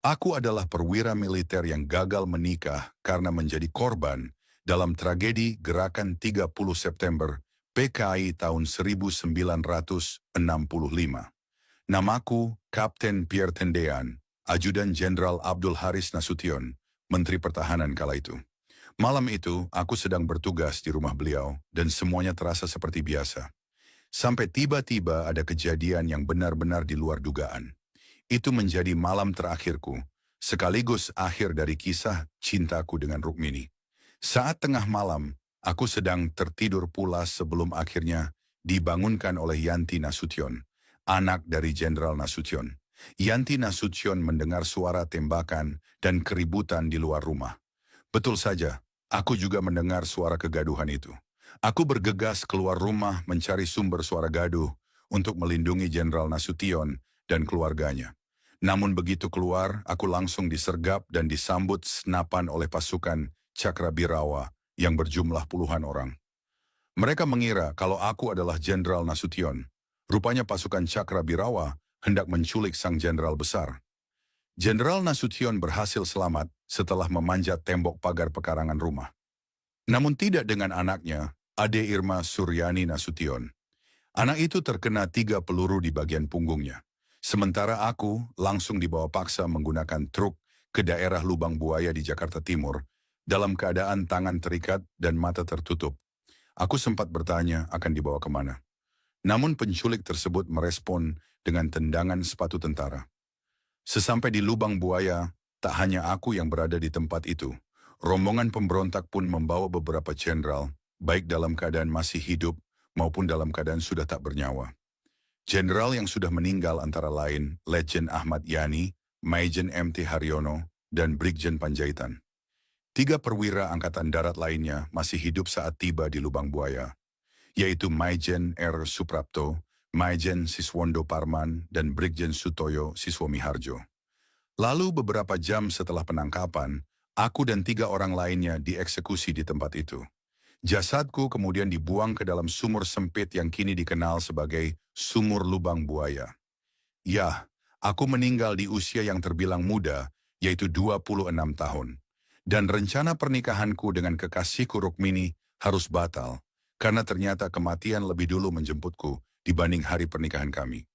Aku adalah perwira militer yang gagal menikah karena menjadi korban dalam tragedi Gerakan 30 September PKI tahun 1965. Namaku Kapten Pierre Tendean, Ajudan Jenderal Abdul Haris Nasution, Menteri Pertahanan kala itu. Malam itu, aku sedang bertugas di rumah beliau dan semuanya terasa seperti biasa. Sampai tiba-tiba ada kejadian yang benar-benar di luar dugaan. Itu menjadi malam terakhirku, sekaligus akhir dari kisah cintaku dengan Rukmini. Saat tengah malam, aku sedang tertidur pulas sebelum akhirnya dibangunkan oleh Yanti Nasution, anak dari Jenderal Nasution. Yanti Nasution mendengar suara tembakan dan keributan di luar rumah. Betul saja, aku juga mendengar suara kegaduhan itu. Aku bergegas keluar rumah mencari sumber suara gaduh untuk melindungi Jenderal Nasution dan keluarganya. Namun begitu keluar, aku langsung disergap dan disambut senapan oleh pasukan Cakrabirawa yang berjumlah puluhan orang. Mereka mengira kalau aku adalah Jenderal Nasution. Rupanya pasukan Cakrabirawa hendak menculik sang jenderal besar. Jenderal Nasution berhasil selamat setelah memanjat tembok pagar pekarangan rumah. Namun tidak dengan anaknya, Ade Irma Suryani Nasution. Anak itu terkena 3 peluru di bagian punggungnya. Sementara aku langsung dibawa paksa menggunakan truk ke daerah Lubang Buaya di Jakarta Timur, dalam keadaan tangan terikat dan mata tertutup. Aku sempat bertanya akan dibawa kemana. Namun penculik tersebut merespon dengan tendangan sepatu tentara. Sesampai di Lubang Buaya, tak hanya aku yang berada di tempat itu. Rombongan pemberontak pun membawa beberapa jenderal, baik dalam keadaan masih hidup maupun dalam keadaan sudah tak bernyawa. Jenderal yang sudah meninggal antara lain Letjen Ahmad Yani, Maijen MT Haryono, dan Brigjen Panjaitan. 3 perwira Angkatan Darat lainnya masih hidup saat tiba di Lubang Buaya, yaitu Maijen R. Suprapto, Maijen Siswondo Parman, dan Brigjen Sutoyo Siswomiharjo. Lalu beberapa jam setelah penangkapan, aku dan 3 orang lainnya dieksekusi di tempat itu. Jasadku kemudian dibuang ke dalam sumur sempit yang kini dikenal sebagai Sumur Lubang Buaya. Ya, aku meninggal di usia yang terbilang muda, yaitu 26 tahun. Dan rencana pernikahanku dengan kekasihku Rukmini harus batal, karena ternyata kematian lebih dulu menjemputku dibanding hari pernikahan kami.